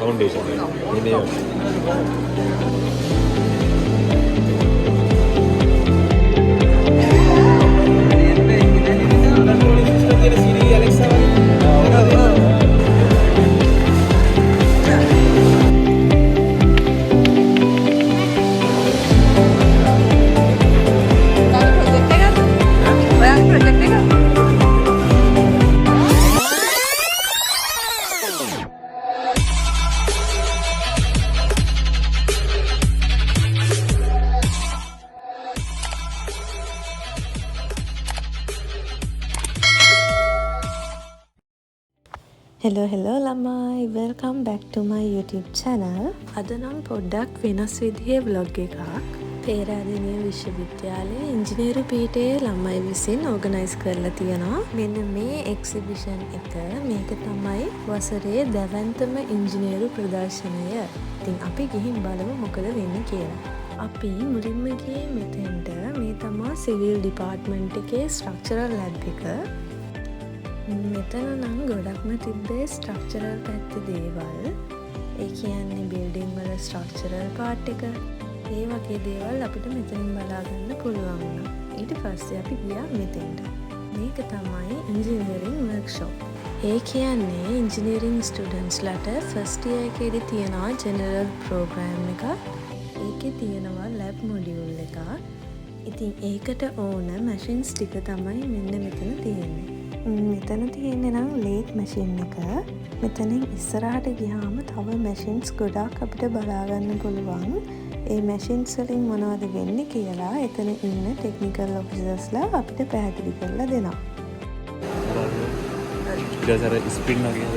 Foundation ఇది hello ළමයි welcome back ටු මයි YouTube channel. අද නම් පොඩ්ඩක් වෙනස් විදිහේ vlog එකක්. පේරාදෙණිය විශ්වවිද්‍යාලයේ ඉංජිනේරු පීඨයේ ළමයි විසින් ඕගනයිස් කරලා තියෙනවා. මෙන්න මේ එක්සිබිෂන් එක. මේක තමයි වසරේ දැවැන්තම ඉංජිනේරු ප්‍රදර්ශනය. ඉතින් අපි ගිහින් බලමු මොකද වෙන්නේ කියලා. අපි මුලින්ම ගියේ මෙතෙන්ට. මේ තමයි සිවිල් ඩිපාර්ට්මන්ට් එකේ ස්ට්‍රක්චරල් ලැබ් එක. මෙතන නම් ගොඩක්ම තිබ්බේ ස්ට්‍රක්චරල් පැත්තේ දේවල්. ඒ කියන්නේ බිල්ඩින් වල ස්ට්‍රක්චරල් පාර්ට් එක. ඒ වගේ දේවල් අපිට මෙතනින් බලා ගන්න පුළුවන් වුණා. ඊට පස්සේ අපි ගියා මෙතෙන්ට. මේක තමයි ඉන්ජිනියරින් වර්ක්ෂොප්. ඒ කියන්නේ ඉන්ජිනියරින් ස්ටුඩන්ට්ස්ලාට ෆස්ට් ඉයර් එකේදී තියෙනවා ජෙනරල් ප්‍රෝග්‍රෑම් එකක්. ඒකේ තියෙනවා ලැබ් මොඩියුල් එකක්. ඉතින් ඒකට ඕන මැෂින්ස් ටික තමයි මෙන්න මෙතන තියෙන්නේ. මෙතන තියෙන්නේ නම් ලේත් මැෂින් එක. මෙතනින් ඉස්සරහට ගියාම තව මැෂින්ස් ගොඩක් අපිට බලාගන්න පුළුවන්. ඒ මැෂින්ස් වලින් මොනවද වෙන්නේ කියලා එතන ඉන්න ටෙක්නිකල් ඔෆිසර්ස්ලා අපිට පැහැදිලි කරලා දෙනවා. ඉතින් අර ස්ප්‍රින් වගේ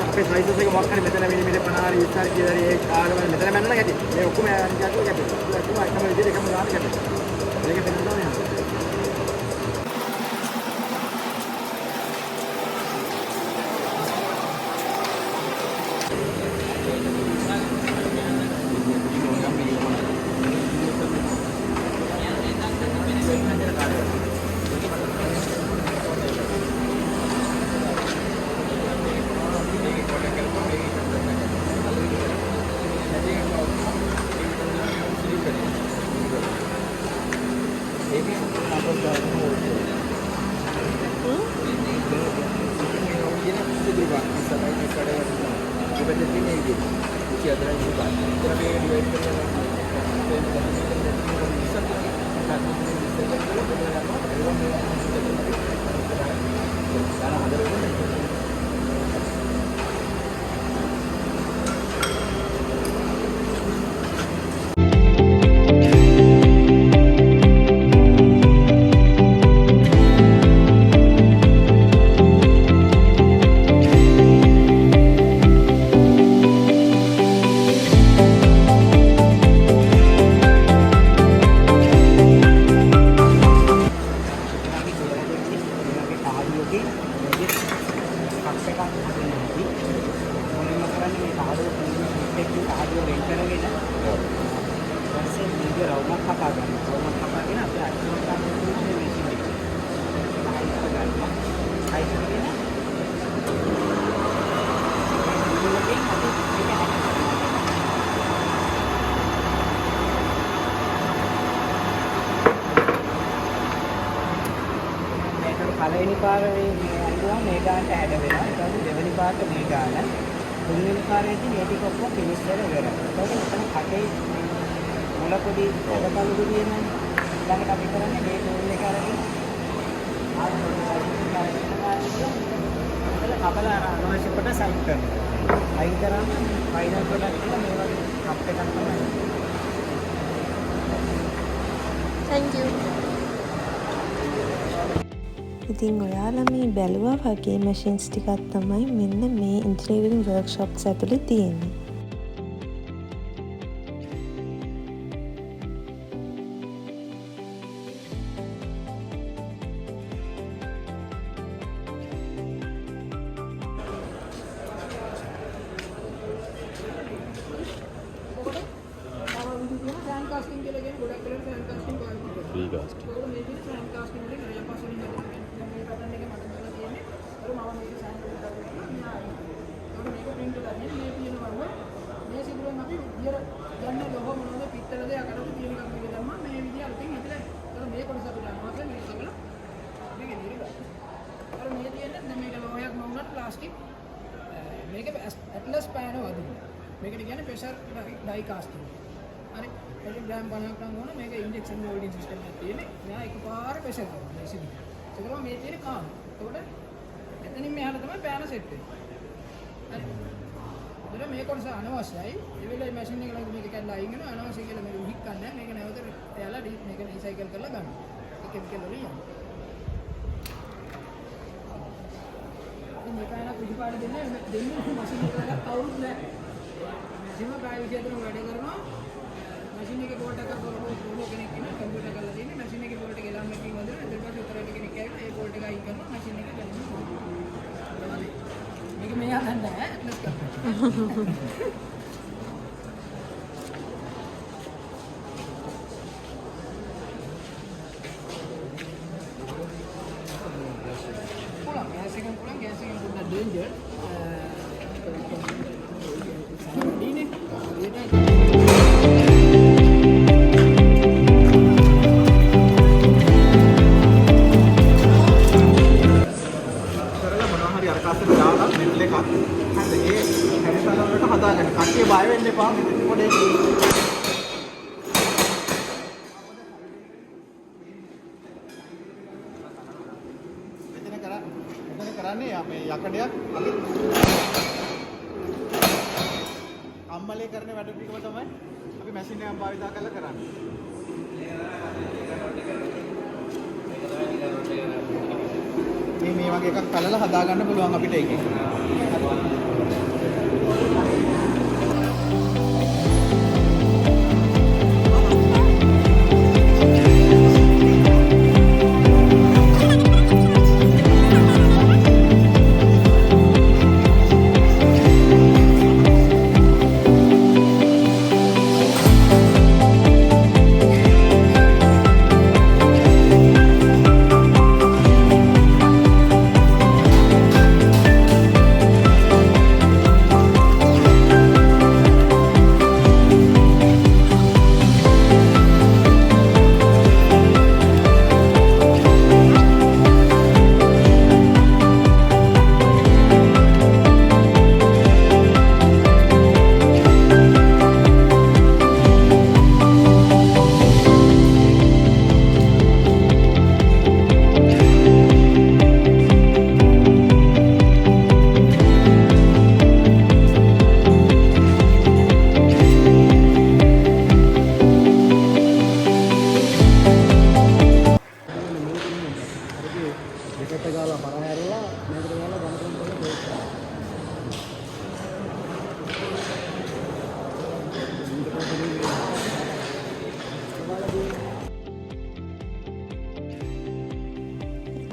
අපේ සයිසස් එක මොකක් හරි මෙතන මිලිමීටර් 50 හරි 20 හරි කියලා ඒ කාලවල මෙතන මැන්නලා ගැටි. මේ ඔක්කොම යන්නේ ගැටි. ඒක එකම විදිහට එකම ගාන ගැටි. මේක දෙන්නවා නේද? පළවෙනි පාර මේ අනිවාර්යයෙන් මේ ගානට ඇඩ වෙනවා. ඊට පස්සේ දෙවෙනි පාරට මේ ගාන. තුන්වෙනි පාරේදී මේ ටික ඔක්කොම ෆිනිෂ් කරලා ඉවරයි. ඊට පස්සේ කටේ මුල පොඩි කලකලු දිනන ළඟට අපි කරන්නේ මේ ටූල් එක අරගෙන කපල අනවශ්‍ය කොට සයිඩ් කරනවා. අයින් කරාම ෆයිනල් ප්‍රොඩක්ට් එක මේ වගේ කප් එකක් තමයි. Thank you. ඉතින් ඔයාලා මේ බැලුවා වගේ මැෂින්ස් ටිකක් තමයි මෙන්න මේ ඉන්ජිනියරින් වර්ක්ෂොප්ස් ඇතුලේ තියෙන්නේ. Free cast. මේක ඇට්ලස් පෑන වදිනවා. මේකට කියන්නේ ප්‍රෙෂර් ඩයි කාස්ටිං. හරි. ඒක ග්‍රෑම් 50ක් නම් ඕන මේක ඉන්ජෙක්ෂන් මෝල්ඩින් සිස්ටම් එකක් තියෙන්නේ. මෙයා එකපාර ප්‍රෙෂර් කරනවා මේ සිදි. ඒක තමයි මේ තියෙන කාම. එතකොට එතනින් මෙහාට තමයි පෑන සෙට් වෙන්නේ. හරි. ඒතර මේ කොටස අනවශ්‍යයි. ඒ වෙලාවේ මැෂින් එක ළඟ මේක කැඩලා අයින් වෙනවා. අනවශ්‍ය කියලා මේක උහික් ගන්න නැහැ. මේක නැවත එයාලා මේක රීසයිකල් කරලා ගන්න. ඒ කෙමිකල් වලින් යනවා. මේ පෑන කුඩිපාඩ දෙන්නේ මැෂින් එකට කවුරුත් නැහැ. මැෂින් එක ප්‍රයිවසි අතර වැඩ කරනවා. මැෂින් එකේ බෝල්ට් එකක් ප්‍රෝග්‍රෑම් කෙනෙක් ඉන්නවා කම්පියුටර් කරලා තියෙන්නේ මැෂින් එකේ බෝල්ට් එක එලාම් එකකින් වදිනවා ඊට පස්සේ උතරට කෙනෙක් ඇවිල්ලා ඒ බෝල්ට් එක අයින් කරනවා මැෂින් එක දැනෙනවා මේක මෙයා දන්නේ නැහැ ඇට්ලස් කරනවා gas එකෙන් පොඩ්ඩක් ඩේන්ජර් දීනේ කට්ටිය බය වෙන්න එපා පොඩේ මෙතන කරන්නේ මේ යකඩයක් අපි කම්මලේ කරන වැඩ ටිකම තමයි අපි මැෂින් එකක් භාවිත කරලා කරන්නේ මේ වගේ එකක් කලලා හදා ගන්න පුළුවන් අපිට ඒකෙන්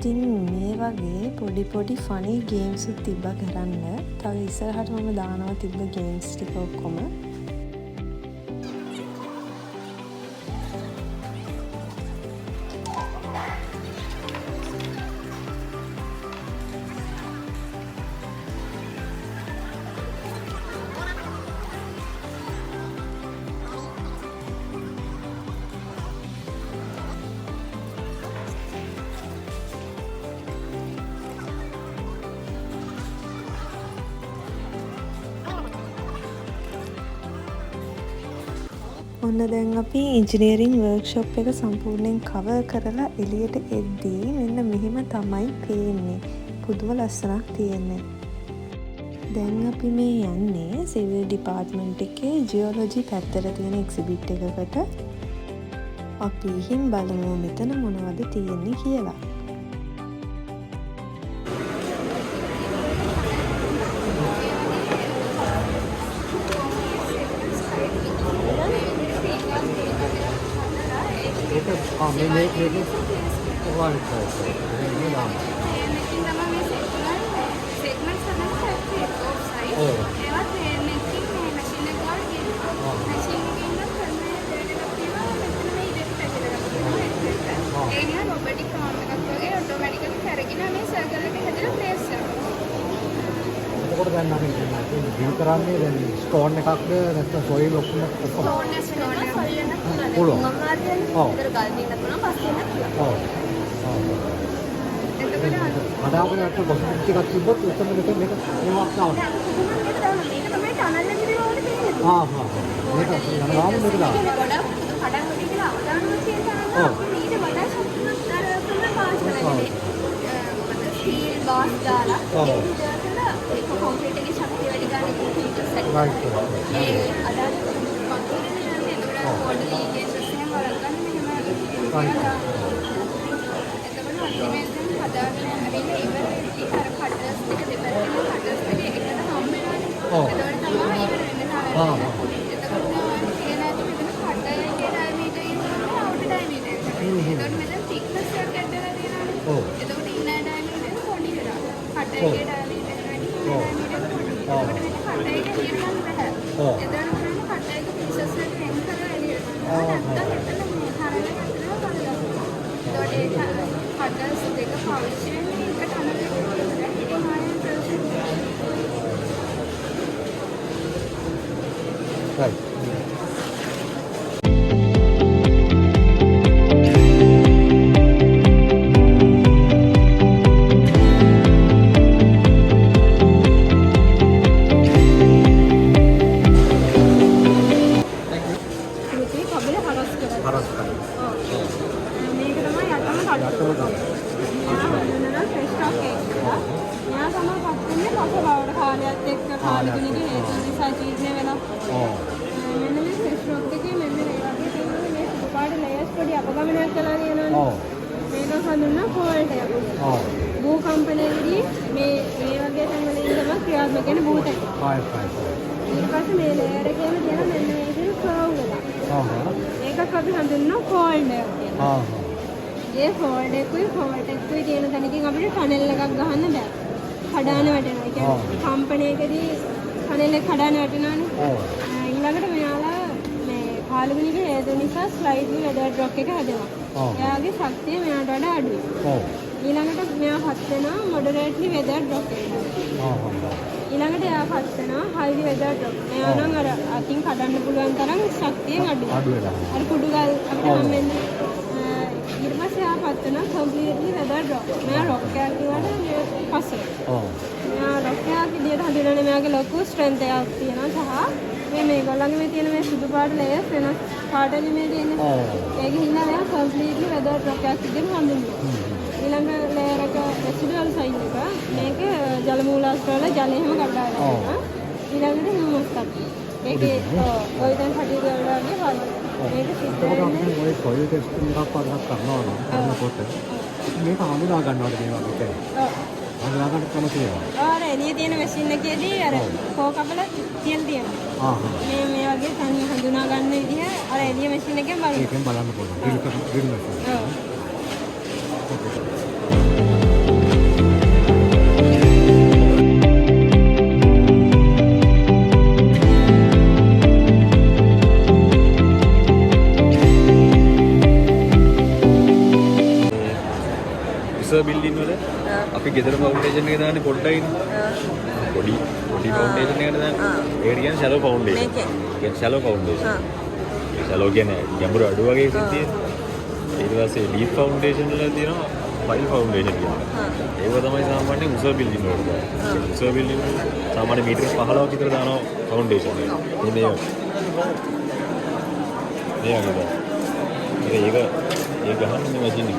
ඉතින් මේ වගේ පොඩි ෆනි ගේම්ස් තිබ්බ කරන්න. තව ඉස්සරහට මම දානවා තිබ්බ ගේම්ස් ටික ඔක්කොම. ඔන්න දැන් අපි ඉන්ජිනියරින් වර්ක්ෂොප් එක සම්පූර්ණයෙන් කවර් කරලා එළියට එද්දී මෙන්න මෙහෙම තමයි පේන්නේ. පුදුම ලස්සනක් තියෙන්නේ. දැන් අපි මේ යන්නේ සිවිල් ඩිපාර්ට්මන්ට් එකේ ජියෝලොජි පැත්තට තියෙන එක්සිබිට් එකකට. අපි ගිහින් බලමු මෙතන මොනවද තියෙන්නේ කියලා. මේ කොහොමද කරන්නේ? එතකොට දැන් අපි ඩිල් කරන්නේ දැන් ස්ටෝන් එකක්ද නැත්නම් සොයිල් ඔක්කොම පුළුවන්. ඔව්. ඔව්. හදාගෙන අර බොස්ටික් ටිකක් තිබ්බොත් උත්තර මෙතන මේක මේවක් දානවා. මේක යනවා මේක දානවා. බාස් දාලා ඒක කොන්ක්‍රීට් එකේ ශක්තිය වැඩි ගන්න කීපීටර් සෙට් කරනවා. ඒ අදාළ කොන්ක්‍රීට් එක යන්නේ ඒකට පොඩි ලීකේජස් එහෙම වරද්දන්න මෙහෙම එතකොට අන්තිමේදී හදාගෙන ඇවිල්ලා ඉවරෙද්දී අර කටර්ස් ටික දෙපැත්තෙම කටර්ස් ටික එකට හම් වෙනවානේ. එතකොට තමයි ඉවර වෙන්නේ තාම. එතකොට කියන ඇති මෙතන කටර්ගේ ඩයමීටර් ඉන්නවා අවුට් ඩයමීටර් එක. එතකොට මෙතන thickness එකක් ඇඩ් වෙලා තියෙනවානේ. එතකොට ඉන්නර් ඩයමීටර් පොඩි වෙනවා. කටර්ගේ ඩයමීටර් Right. භූකම්පනයේදී මේ වගේ තැන්වල ඉඳලා ක්‍රියාත්මක වෙන භූතය. ඊට පස්සේ මේ ලේයර් එකේම තියෙන මෙන්න මේ විදිහට කර්ව් එකක්. ඒකක් අපි හඳුන්වනවා ෆෝල්ඩ් එකක් කියලා. ඒ ෆෝල්ඩ් එකකුයි ෆෝල්ඩ් එකකුයි තියෙන තැනකින් අපිට ටනල් එකක් ගහන්න බෑ. කඩාන වැටෙනවා. ඒ කියන්නේ කම්පනයකදී ටනල් එක කඩාන වැටෙනවානේ. ඊළඟට මෙයාලා මේ කාලුගුණික හේතු නිසා ස්ලයිඩ්ලි වෙදර් ඩ්‍රොප් එක හැදෙනවා. එයාගේ ශක්තිය මෙයාට වඩා අඩුයි. ඊළඟට මෙයා පත් වෙනවා මොඩරේට්ලි වෙදර් ඩ්‍රොප් එකට. ඊළඟට එයා පත් වෙනවා හයිලි වෙදර් ඩ්‍රොප්. එයා නම් අර අතින් කඩන්න පුළුවන් තරම් ශක්තියෙන් අඩුයි. අර කුඩු ගල් අපිට හම්බෙන්නේ. ඊට පස්සේ එයා පත් වෙනවා කම්ප්ලීට්ලි වෙදර් ඩ්‍රොප්. මෙයා රොක් එකක් කියවට මේ පස්සේ. මෙයා රොක් එකක් විදියට හඳුනන්නේ මෙයාගේ ලොකු ස්ට්‍රෙන්ත් එකක් තියෙනවා සහ මේගොල්ලන්ගේ මේ තියෙන මේ සුදු පාට ලේයර්ස් වෙනස් පාටලි මේ තියෙන්නේ. ඒක හින්දා මෙයා කම්ප්ලීට්ලි වෙදර් ඩ්‍රොප් එකක් විදියට හඳුන්වනවා. ඊළඟ ලේයර් එක රෙසිඩුවල් සයින් එක මේක ජල මූලාශ්‍ර වල ජලය හැම කඩලා ගන්නවා. ඊළඟට හියුමස් තත්ත්වය. ඒකේ ඔය දැන් කටිය වල වගේ බලන්න. මේක සිද්ධ වෙන්නේ ඔය සොයිල් ටෙස්ටිං එකක් වගේ කරනවා නම් කරනකොට මේක හඳුනා ගන්නවාද මේ වගේ එකයි. හඳුනා ගන්න ක්‍රම තියෙනවා. අර එළියේ තියෙන මැෂින් එකේදී අර කෝකපල තියලා තියෙනවා. මේ වගේ හඳුනා ගන්න විදිහ අර එළිය මැෂින් එකෙන් බලන්න. ඒකෙන් බලන්න පුළුවන්. Drill machine. ඔව්. බිල්ඩින් වල අපි ගෙදර ෆවුන්ඩේෂන් එක දාන්නේ පොඩ්ඩයි පොඩි ෆවුන්ඩේෂන් එකට දාන්නේ ඒකට කියන්නේ ෂැලෝ ෆවුන්ඩේෂන් කියන්නේ ෂැලෝ ෆවුන්ඩේෂන් ෂැලෝ කියන්නේ ගැඹුරු අඩු වගේ සිද්ධිය ඊට පස්සේ ඩීප් ෆවුන්ඩේෂන් වල තියෙනවා ෆයිල් ෆවුන්ඩේෂන් කියනවා ඒක තමයි සාමාන්‍යයෙන් උස බිල්ඩින් වලට දාන්නේ උස බිල්ඩින් වල සාමාන්‍ය මීටර 15ක් විතර දානවා ෆවුන්ඩේෂන් එක මේ ඒක ගහන්නේ මැෂින් එක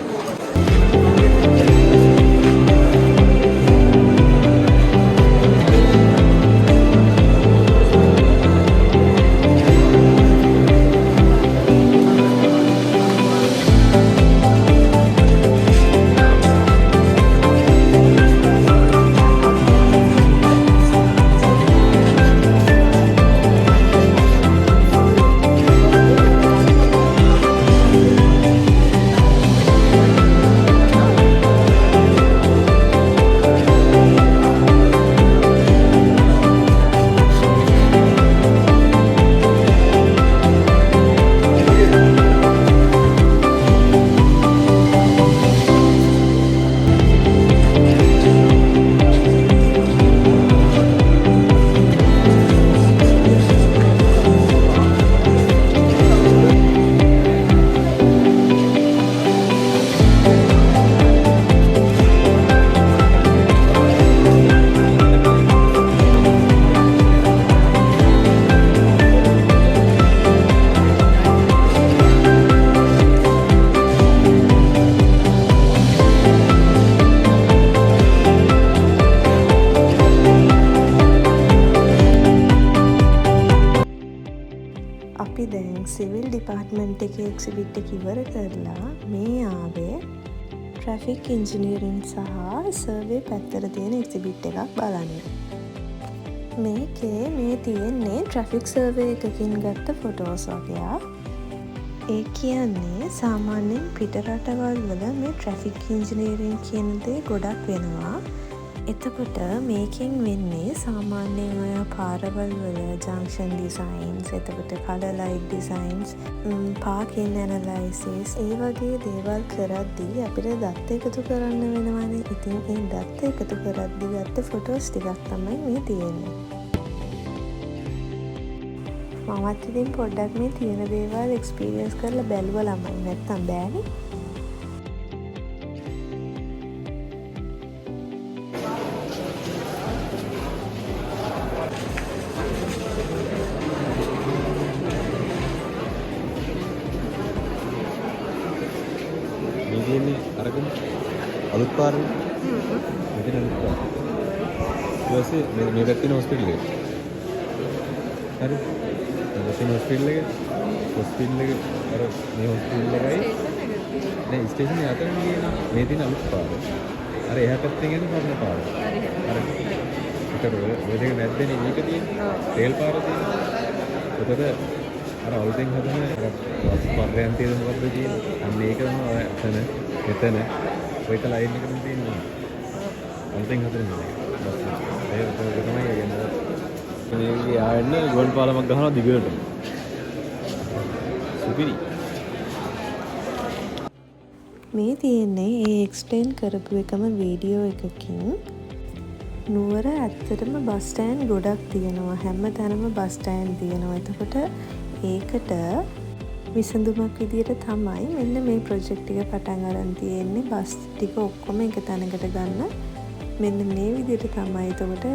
අපි දැන් සිවිල් ඩිපාර්ට්මන්ට් එකේ එක්සිබිට් එක ඉවර කරලා මේ ආවේ ට්‍රැෆික් ඉන්ජිනියරින් සහ සර්වේ පැත්තට තියෙන එක්සිබිට් එකක් බලන්න. මේකේ මේ තියෙන්නේ ට්‍රැෆික් සර්වේ එකකින් ගත්ත ෆොටෝස් වගේක්. ඒ කියන්නේ සාමාන්‍යයෙන් පිට රටවල් වල මේ ට්‍රැෆික් ඉන්ජිනියරින් කියන දේ ගොඩක් වෙනවා. එතකොට මේකෙන් වෙන්නේ සාමාන්‍යයෙන් ඔය පාරවල් වල ජංක්ෂන් ඩිසයින්ස්, එතකොට කලර් ලයිට් ඩිසයින්ස්, පාකින් ඇනලයිසිස්, ඒ වගේ දේවල් කරද්දී අපිට දත් එකතු කරන්න වෙනවානේ. ඉතින් ඒ දත් එකතු කරද්දී ගත්ත ෆොටෝස් ටිකක් තමයි මේ තියෙන්නේ. මමත් ඉතින් පොඩ්ඩක් මේ තියෙන දේවල් එක්ස්පීරියන්ස් කරලා බැලුවා ළමයි. නැත්තම් බෑනේ. මේ අරගෙන අලුත් පාරේ මෙතන අලුත් පාර. ඊපස්සේ මේ පැත්තේ හොස්පිටල් එක. හරි. මේ පැත්තේ හොස්පිටල් එක. හොස්පිටල් එක අර මේ හොස්පිටල් එකයි නෑ ස්ටේෂන් එක අතරින් ගියේ මේ තියෙන අලුත් පාර. අර එහා පැත්තෙන් යන පරණ පාර. හරි. ඒක ඔය දෙක මැද්දේනේ මේක තියෙන්නේ. රේල් පාර තියෙන්නේ. එතකොට අර අලුතෙන් හදන අර බස් පර්යන් තියෙන මොකද්ද කියන්නේ? අන්න ඒක තමයි ඔය අතන මෙතන ඔයක ලයින් එකකින් තියෙනවා. අලුතෙන් හදන එක. ඒක තමයි කියන්නේ. මේ ආයෙත් ගෝල් පාලමක් ගහනවා දිගට. සුපිරි. මේ තියෙන්නේ ඒ එක්ස්ප්ලේන් කරපු එකම වීඩියෝ එකකින්. නුවර ඇත්තටම බස් ස්ටෑන්ඩ් ගොඩක් තියෙනවා. හැම තැනම බස් ස්ටෑන්ඩ් තියෙනවා. එතකොට ඒකට විසඳුමක් විදියට තමයි මෙන්න මේ ප්‍රොජෙක්ට් එක පටන් අරන් තියෙන්නේ. බස් ටික ඔක්කොම එක තැනකට ගන්න. මෙන්න මේ විදියට තමයි එතකොට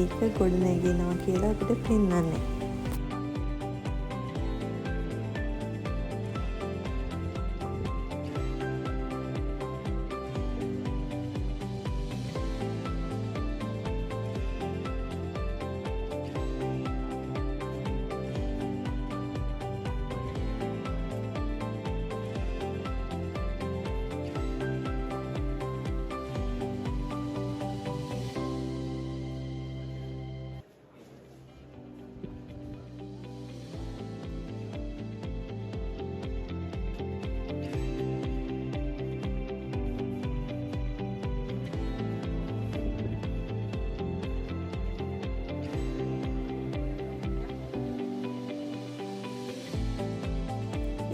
ඒක ගොඩනැගෙනවා කියලා අපිට පෙන්වන්නේ.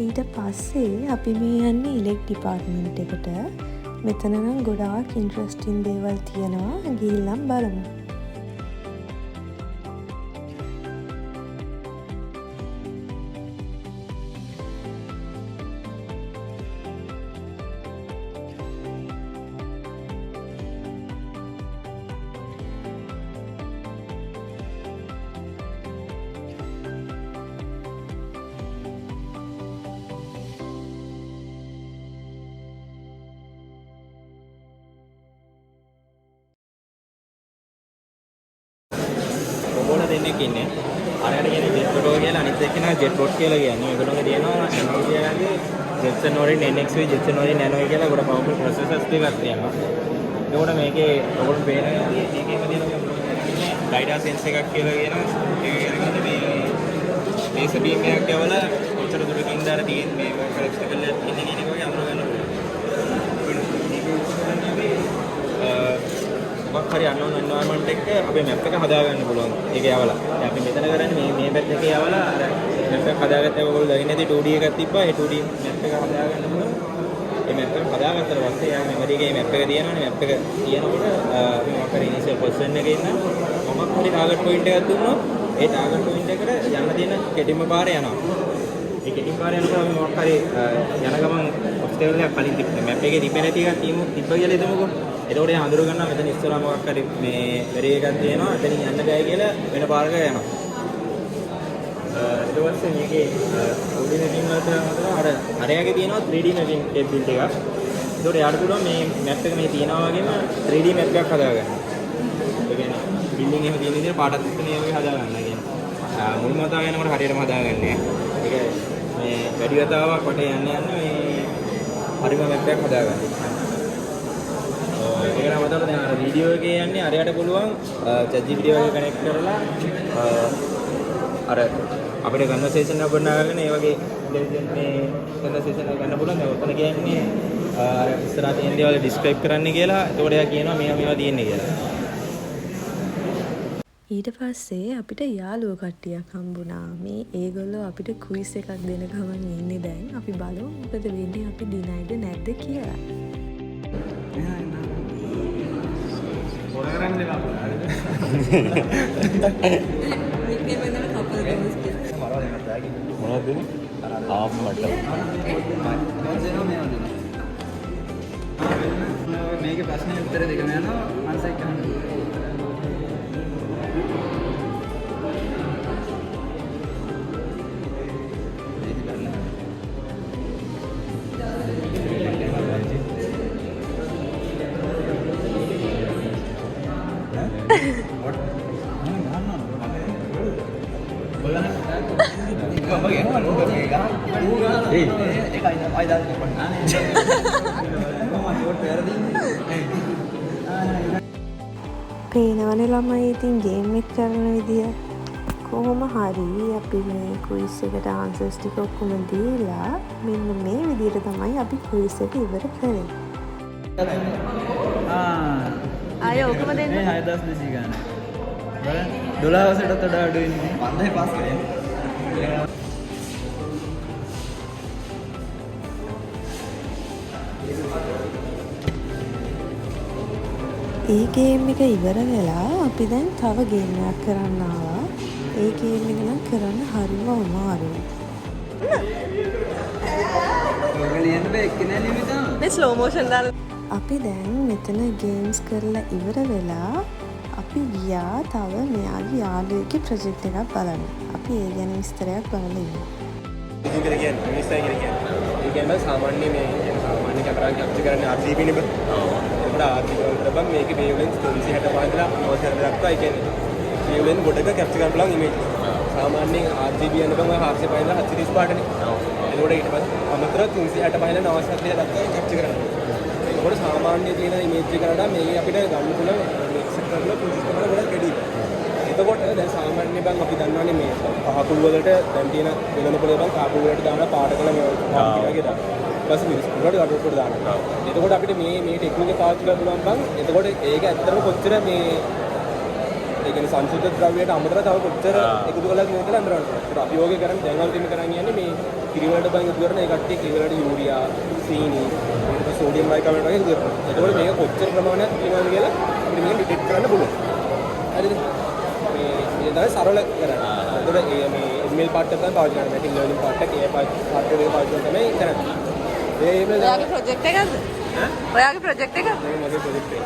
ඊට පස්සේ අපි මේ යන්නේ ඉලෙක්ට් ඩිපාර්ට්මන්ට් එකට. මෙතන නම් ගොඩාක් ඉන්ට්‍රස්ටිං දේවල් තියෙනවා. ගිහිල්ලා බලමු. ඔබෝල දෙන්නෙක් ඉන්නේ. අරකට කියන්නේ ජෙට් බොටෝ කියලා අනිත් එක්කෙනා ජෙට් බොට් කියලා කියන්නේ. ඒගොල්ලෝගේ තියෙනවා Nvidia-ගේ Jetson Orin NXV Jetson Orin Nano කියලා ගොඩ පවර්ෆුල් ප්‍රොසෙසර්ස් ටිකක් තියෙනවා. ඒකට මේකේ ඔයගොල්ලෝ පේන මේකේම තියෙනවා LiDAR sense එකක් කියලා කියනවා. ඒක කියන්නේ මේ laser beam එකක් යවලා කොච්චර දුරකින්ද අර තියෙන මේ කලෙක්ට් කරලා ඉන්නේ කියන එක වගේ අඳුර ගන්න මොකක් හරි unknown environment එක අපේ map එක හදාගන්න පුළුවන්. ඒක යවලා. දැන් අපි මෙතන කරන්නේ මේ පැත්ත එක යවලා අර map එක හදාගත්තා ඔයගොල්ලෝ දකින්න ඇති 2D එකක් තිබ්බා. ඒ 2D map එක හදාගන්න පුළුවන්. ඒ map එක හදාගත්තට පස්සේ යා memory එකේ map එක තියෙනවනේ. map එක තියෙනකොට මොකක් හරි initial position එකේ ඉන්න මොකක් හරි target point එකක් දුන්නොත් ඒ target point එකට යන්න තියෙන කෙටිම පාරේ යනවා. ඒ කෙටිම පාරේ යනකොට අපි මොකක් හරි යන ගමන් obstacle එකක් කලින් තිබ්බා. map එකේ තිබෙන නැති එකක් තිබ්බ කියලා හිතමුකෝ. එතකොට එයා හඳුර ගන්නවා මෙතන ඉස්සරහා මොකක් හරි මේ බැරි එකක් තියෙනවා එතනින් යන්න බෑ කියලා වෙන පාරක යනවා. ඊට පස්සේ මේකේ 2D mapping වලට අර අරයාගේ තියෙනවා 3D mapping ටෙම්ප්ලේට් එකක්. ඒතකොට යාට පුළුවන් මේ map එක මේ තියෙනවා වගේම 3D map එකක් හදාගන්න. ඒ කියන්නේ බිල්ඩින් එහෙම තියෙන විදිහට පාටත් එක්ක මේ වගේ හදාගන්න. ඒ කියන්නේ මුල්ම හදාගන්නකොට හරියටම හදාගන්නේ නැහැ. ඒක මේ වැඩි වතාවක් කොට යන්න මේ හරිම මැප් එකක් හදාගන්න. ඒක නම් මතක දැන් අර වීඩියෝ එකේ යන්නේ අරයට පුළුවන් ChatGPT වගේ කනෙක්ට් කරලා අර අපිට කන්වර්සේෂන් එක ගොඩනගාගෙන ඒ වගේ මේ කන්වර්සේෂන් එක ගන්න පුළුවන්. දැන් ඔතන කියන්නේ අර ඉස්සරහ තියෙන දේවල් ඩිස්ක්‍රයිබ් කරන්න කියලා. ඒකට එයා කියනවා මේවා තියෙන්නේ කියලා. ඊට පස්සේ අපිට යාළුවෝ කට්ටියක් හම්බුණා. මේ ඒගොල්ලෝ අපිට ක්විස් එකක් දෙන ගමන් ඉන්නේ දැන්. අපි බලමු මොකද වෙන්නේ අපි දිනයිද නැද්ද කියලා. මොනවද දෙන්නේ? ආම් මට. මේකේ ප්‍රශ්නේ උත්තර දෙකම යනවා ආන්සර් එක ගන්න. පේනවනේ ළමයි ඉතින් ගේම් එක කරන විදිය. කොහොම හරි අපි මේ ක්විස් එකට ආන්සර්ස් ටික ඔක්කොම දීලා මෙන්න මේ විදියට තමයි අපි ක්විස් එක ඉවර කරේ. ආය ඔකම දෙන්න. මේ 6200 ගන්න. බලන්න 12 වසරටත් වඩා අඩු වෙන්නේ. 5000 පාස් කරේ. ඒ ගේම් එක ඉවර වෙලා අපි දැන් තව ගේම් එකක් කරන්න ආවා. ඒ ගේම් එක නම් කරන්න හරිම අමාරුයි. ඔයගොල්ලෝ බෑ එක්කෙනා ලියවිද? මේ ස්ලෝ මෝෂන් දාලා අපි දැන් මෙතන ගේම්ස් කරලා ඉවර වෙලා අපි ගියා තව මෙයාගේ යාළුවෙක්ගේ ප්‍රොජෙක්ට් එකක් බලන්න. අපි ඒ ගැන විස්තරයක් බලලා ඉමු. ඉතින් කියන්නේ මිනිස්සයි කියන්නේ. ඒ කියන්නේ සාමාන්‍ය මේ සාමාන්‍ය කැමරාවක් කැප්චර් කරන්නේ RGB නේ බං. ඒකට RGB වලට බං මේකේ වේව්ලෙන්ත් 365 ඉඳලා 900 දක්වා ඒ කියන්නේ වේව්ලෙන්ත් ගොඩක කැප්චර් කරන්න පුළුවන් ඉමේජ්. සාමාන්‍යයෙන් RGB යන බං 405 ඉඳලා 735 නේ. ඒකට ඊට පස්සේ අමතර 365 ඉඳලා 970 දක්වා කැප්චර් කරනවා. ඒකට සාමාන්‍ය තියෙන ඉමේජ් එකට වඩා මේකේ අපිට ගන්න පුළුවන් එක්සෙප්ට් කරලා 365 ගොඩක් වැඩි. එතකොට දැන් සාමාන්‍ය බං අපි දන්නවනේ මේ කහකුළු වලට දැන් තියෙන වෙනම පොළ බං කහකුළු වලට දාන පාට කළ මේ වගේ දාන. ඊපස්සේ මිරිස් කුළු වලට ගඩොල් කොට දානවා. එතකොට අපිට මේ ටෙක්නික් එක පාවිච්චි කරලා පුළුවන් බං. එතකොට ඒක ඇත්තටම කොච්චර මේ ඒ කියන්නේ සංසුද්ධ ද්‍රව්‍යයට අමතරව තව කොච්චර එකතු කරලා තියෙනවද කියලා අඳුරන්න. ඒක අපි යෝගය කරන්නේ දැන් අලුතින්ම කරන් යන්නේ මේ කිරි වලට බං එකතු කරන ඒ කට්ටිය කිරි වලට යූරියා, සීනි, ඊට පස්සේ සෝඩියම් බයිකාබෝනේට් වගේ එකතු කරනවා. එතකොට මේක කොච්චර ප්‍රමාණයක් තියෙනවද කියලා අපිට මේක ඩිටෙක්ට් කරන්න පුළුවන්. හරිද? මේ තමයි සරල කරන්නේ. එතකොට මේ email part එක තමයි පාවිච්චි කරන්නේ. machine learning part එක, AI part එක පාවිච්චි කරලා තමයි කරන්නේ. ඔයාගේ ප්‍රොජෙක්ට් එකක්ද? ඔයාගේ ප්‍රොජෙක්ට් එකක්ද? මගේ ප්‍රොජෙක්ට් එක.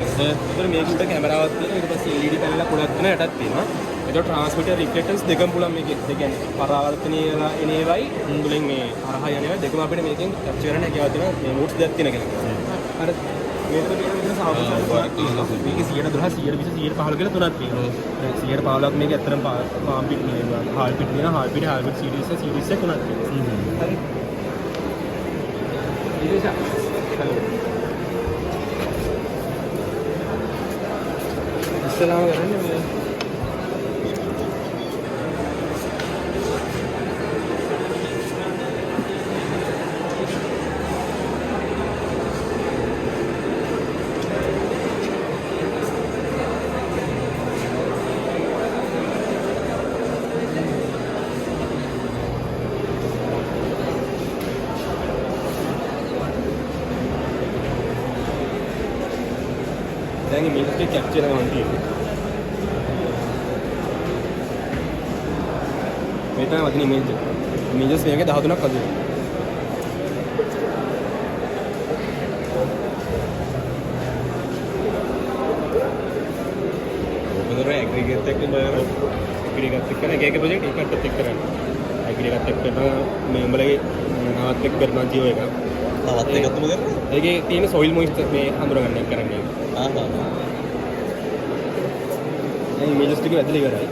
එතකොට මේක උඩ කැමරාවක් තියෙනවා. ඊට පස්සේ LED පැනල ගොඩක් වෙන යටත් තියෙනවා. එතකොට ට්‍රාන්ස්මිටර් රිෆ්ලෙක්ටර්ස් දෙකම පුළුවන් මේකේ. ඒ කියන්නේ පරාවර්තනීය වෙලා එන ඒවායි මුලින් මේ හරහා යන ඒවා දෙකම අපිට මේකෙන් කැප්චර් කරන්න හැකියාව තියෙනවා. මේ මෝඩ්ස් දෙකක් තියෙන කෙනෙක්. හරි. මේක තියෙන සාමාන්‍ය මේකේ 112 120 115 කියලා තුනක් තියෙනවා. 115ක් මේක ඇත්තටම පාම් පිට නෙවෙයි. හාල් පිට නෙවෙයි. හාල් පිට සීරීස් තුනක් තියෙනවා. හරි. ඉතින් ඉස්සලාම කරන්නේ මේ දැන් මේ මේක කැප්චර් කරනවා තියෙන්නේ. මේ තමයි වදින ඉමේජ් එක. ඉමේජස් මේකේ 13ක් වදිනවා. ඔබතර ඇග්‍රීගේට් එකක් බලනවා. ඇග්‍රීගේට් එක කරන එක ප්‍රොජෙක්ට් එකකට එක් කරන්නේ. ඇග්‍රීගේට් එක කරන මේ උඹලගේ නවත් එක් කරන ජීව එක. නවත් එකක් මොකද? ඒකේ තියෙන සොයිල් මොයිස්චර් මේ හඳුනගන්න එක කරන්නේ. ඉමේජස් ටික ඇදලා ඉවරයි.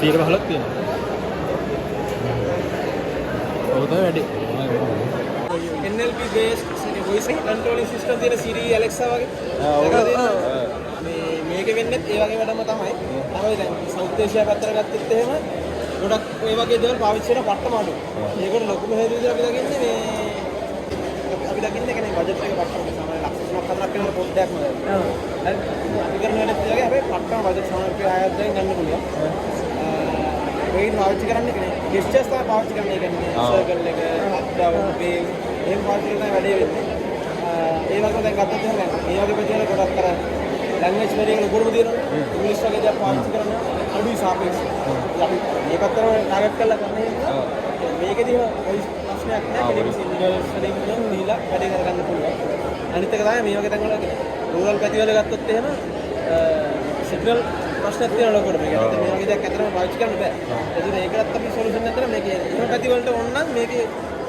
115ක් තියෙනවා. ඔය තමයි වැඩි. NLP based voice controlling system තියෙන Siri Alexa වගේ. මේක වෙන්නේ ඒ වගේ වැඩම තමයි. තමයි දැන් සවුත් ඒෂියා පැත්තට ගත්තොත් එහෙම ගොඩක් ඔය වගේ දේවල් පාවිච්චි කරන පට්ටම අඩු. ඒකට ලොකුම හේතුව විදිහට අපි දකින්නේ කියන්නේ බජට් එක පට්ටම සාමාන්‍ය ලක්ෂ 3-4ක් වෙන පොඩ්ඩක්ම. ඔව්. අපි කරන වැඩත් ඒ වගේ හැබැයි පට්ටම බජට් සාමාන්‍ය රුපියල් 6ක් දැන් ගන්න පුළුවන්. මේක පාවිච්චි කරන්නේ කියන්නේ ගෙස්චර්ස් තමයි පාවිච්චි කරන්නේ. ඒ කියන්නේ සර්කල් එක, අප් ඩවුන්, වේව් එහෙම පාවිච්චි කරලා වැඩේ වෙන්නේ. ඒ වගේ දැන් ගත්තොත් එහෙම මේ වගේ ප්‍රතිවල ගොඩක් අර ලැන්ග්වේජ් බැරියක ලොකුම තියෙනවා. ඉංග්‍රීසි වගේ දේවල් පාවිච්චි කරන අඩුයි සාපේක්ෂව. අපි මේ පැත්තම ටාගට් කරලා කරන්නේ. මේකදී වොයිස් ප්‍රශ්නයක් නැහැ. කෙලිම සිග්නල් වලින් දීලා වැඩේ කරගන්න පුළුවන්. අනිත් එක තමයි මේ වගේ තැන්වල රූරල් පැතිවල ගත්තොත් එහෙම සිග්නල් ප්‍රශ්නයක් තියෙනවා ලොකුට. මේක නැත්නම් මේ වගේ දෙයක් අතරම පාවිච්චි කරන්න බෑ. ඒකත් අපි සොලියුෂන් එකක් මේක එහෙම පැතිවලට ඕන නම් මේකේ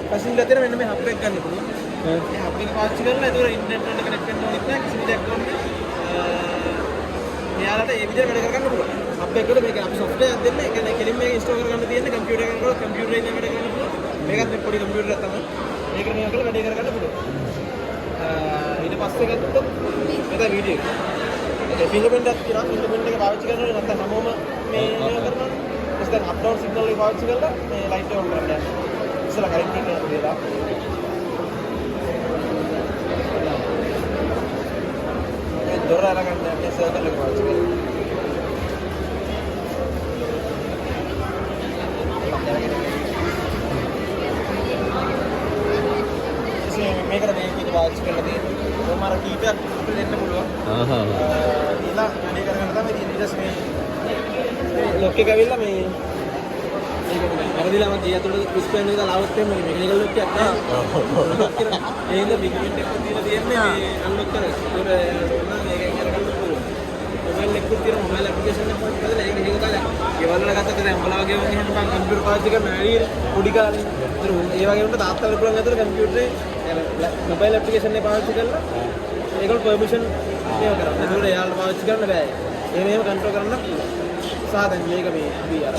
ෆැසිලිටි අතර මෙන්න මේ හබ් එක ගන්න පුළුවන්. මේ හබ් එක පාවිච්චි කරලා ඒක ඉන්ටර්නෙට් එකට කනෙක්ට් වෙන්න ඕනෙත් නැහැ. කිසිම දෙයක් ඕනේ නැහැ. මෙයාලට ඒ විදිහට වැඩ කරගන්න පුළුවන්. හබ් එකට මේක අපි software එකක් දෙන්න. ඒ කියන්නේ කෙලින්ම මේක ඉන්ස්ටෝල් කරගන්න තියෙන්නේ කම්පියුටර් එකකට කරලා කම්පියුටර් එකෙන් වැඩ කරගන්න පුළුවන්. මේකත් මේ පොඩි කම්පියුටර් එකක් තමයි. මේක මේක කරලා වැඩ කරගන්න පුළුවන්. ඊට පස්සේ ගත්තොත් මේක වීඩියෝ එක. ඒ ෆින්ගර්ප්‍රින්ට් එකක් තියෙනවා. ෆින්ගර්ප්‍රින්ට් එක පාවිච්චි කරනකොට නැත්නම් හැමෝම මේ කරනවා. ඊට පස්සේ අප් ඩවුන් සිග්නල් එක පාවිච්චි කරලා මේ ලයිට් එක ඔන් කරන්න. ඉස්සලා කරන්ට් එක දෙලා දොර අරගන්න මේ සර්කල් එක පාවිච්චි කරලා මේකට මේක පාවිච්චි කරලා තියෙනවා. කොහොම අර කීපයක් අපිට දෙන්න පුළුවන්. ඊළඟ වැඩේ කරගන්න තමයි ඊට පස්සේ මේ ලොක් එක ඇවිල්ලා මේ අරදිලා මම ගිය අතට ඩිස්ප්ලේ එක දාලා આવත් එන්නේ මෙකනිකල් ලොක් එකක් නෑ. ඒ හින්දා පිග්මන්ට් එකක් තියලා තියෙන්නේ මේ අන්ලොක් කරලා. ඒක නම් මේකෙන් කරගන්න පුළුවන්. මොබයිල් එකක් තියෙන මොබයිල් ඇප්ලිකේෂන් එකක් පාවිච්චි කරලා ඒක හේක කාලේ ගෙවල් වල ගත්තත් දැන් උඹලා වගේ වගේ එහෙනම් මම කම්පියුටර් පාවිච්චි කරන වැඩි පොඩි කාලේ. ඒ වගේ උන්ට තාත්තලා පුළුවන් අතට කම්පියුටරේ මොබයිල් ඇප්ලිකේෂන් එක පාවිච්චි කරලා ඒකට පර්මිෂන් මේව කරා. ඒකට එයාලට පාවිච්චි කරන්න බෑ. ඒ මේව කන්ට්‍රෝල් කරන්න පුළුවන්. සාදන් මේක මේ අපි අර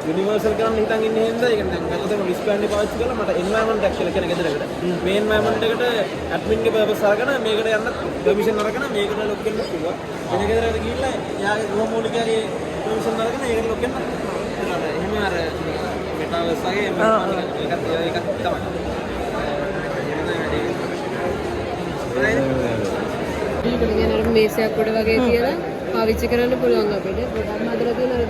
යුනිවර්සල් කරන්න හිතන් ඉන්නේ හින්දා ඒක දැන් ගත්තොත් ඩිස්ප්ලේ එක පාවිච්චි කරලා මට එන්වයරන්මන්ට් එකක් කියලා කියන ගෙදරකට මේ එන්වයරන්මන්ට් එකට ඇඩ්මින් ගේ පර්පස් අරගෙන මේකට යන්න පර්මිෂන් අරගෙන මේකට ලොග් වෙන්න පුළුවන්. වෙන ගෙදරකට ගිහිල්ලා යාගේ ගෘහ මූලිකයාගේ පර්මිෂන් අරගෙන ඒකට ලොග් වෙන්න පුළුවන්. එහෙම අර මෙටාවර්ස් වගේ ඒකත් තමයි. ඒක කියන්නේ මේසයක් උඩ වගේ තියලා පාවිච්චි කරන්න පුළුවන් අපිට. ගොඩක් හදලා තියෙන අර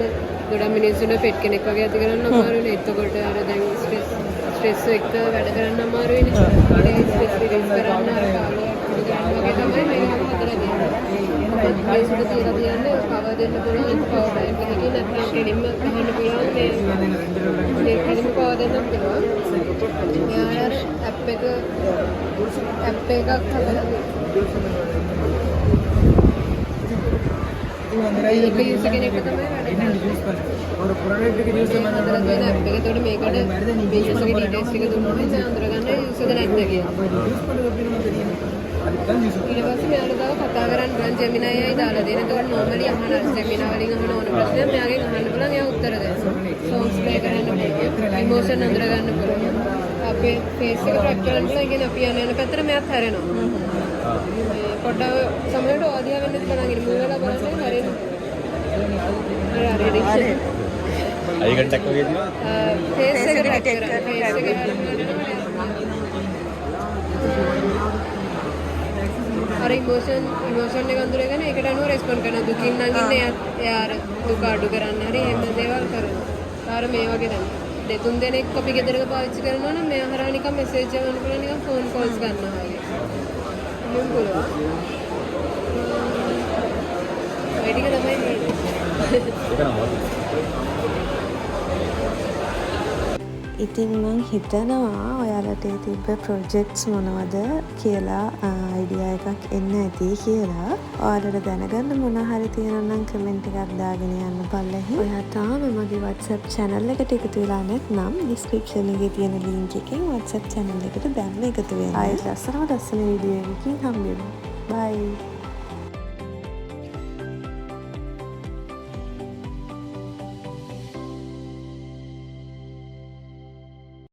ගොඩක් මිනිස්සුන්ට පෙට් කෙනෙක් වගේ ඇති කරන්න අමාරුනේ. එතකොට අර දැන් ස්ට්‍රෙස් එක වැඩ කරන්න අමාරුයිනේ. ඒ ස්ට්‍රෙස් රිලීස් කරන්න අර වගේ තමයි මේක හදලා තියෙන්නේ. මේසෙට තියලා තියන්නේ පවර් දෙන්න පුළුවන් පවර් බැංක් එකකින් නැත්නම් කෙලින්ම ගහන්න පුළුවන් මේ කෙලින්ම පවර් දෙන්න පුළුවන්. යාර ඇප් එකක් හදලා ඒක යූස් කෙනෙක්ට තමයි වැඩ කරන්නේ. और पुराने के यूज से मैंने හදලා තියෙන ඇප් එක. ඒතකොට මේකට මේ යූස් එකේ ඩීටේල්ස් ටික දුන්නොත් මම අඳුරගන්න යූස් එක නැද්ද කියලා. ඊට පස්සේ මෙයාට තව කතා කරන්න පුළුවන් ජෙමිනයි අයයි දාලා දෙන. ඒතකොට normally අහන ජෙමිනා වලින් අහන ඕන ප්‍රශ්න මෙයාගෙන් අහන්න පුළුවන්. එයා උත්තර දෙනවා. songs play කරන්න පුළුවන්. emotion අඳුරගන්න පුළුවන්. අපේ face එක track කරන්න පුළුවන්. ඒ කියන්නේ අපි යන පැත්තට මෙයාත් හැරෙනවා. පොඩ්ඩක් සමහරවිට ඕදියා වෙන්න පුළුවන්. ඉතින් මූවලා බලන්න හැරෙනවා. හරි. අයි කන්ටැක්ට් වගේ තියෙනවා. face එක track කරන්න. face එක අර ඉමෝෂන් එක අඳුරගෙන ඒකට අනුව රෙස්පොන්ඩ් කරනවා. දුකින් නම් ඉන්නේ එයා අර දුක අඩු කරන්න හරි එහෙම දේවල් කරනවා. ආර මේ වගේ දැන් දෙතුන් දෙනෙක් අපි ගෙදරක පාවිච්චි කරනවා නම් මෙයා හරහා නිකන් මෙසේජ් යවන්න පුළුවන් නිකන් ෆෝන් කෝල්ස් ගන්නවා වගේ. මොන් පුළුවන්. ඒ ටික තමයි මේ. ඉතින් මං හිතනවා ඔයාලට ඒ තිබ්බ ප්‍රොජෙක්ට්ස් මොනවද කියලා අයිඩියා එකක් එන්න ඇති කියලා. ඔයාලට දැනගන්න මොන හරි තියෙනවා නම් කමෙන්ට් එකක් දාගෙන යන්න බලන්න. ඔයා තාම මගේ WhatsApp channel එකට එකතු වෙලා නැත්නම් description එකේ තියෙන link එකෙන් WhatsApp channel එකට දැම්ම එකතු වෙන්න. ආයෙත් ලස්සන වීඩියෝ එකකින් හම්බෙමු. bye.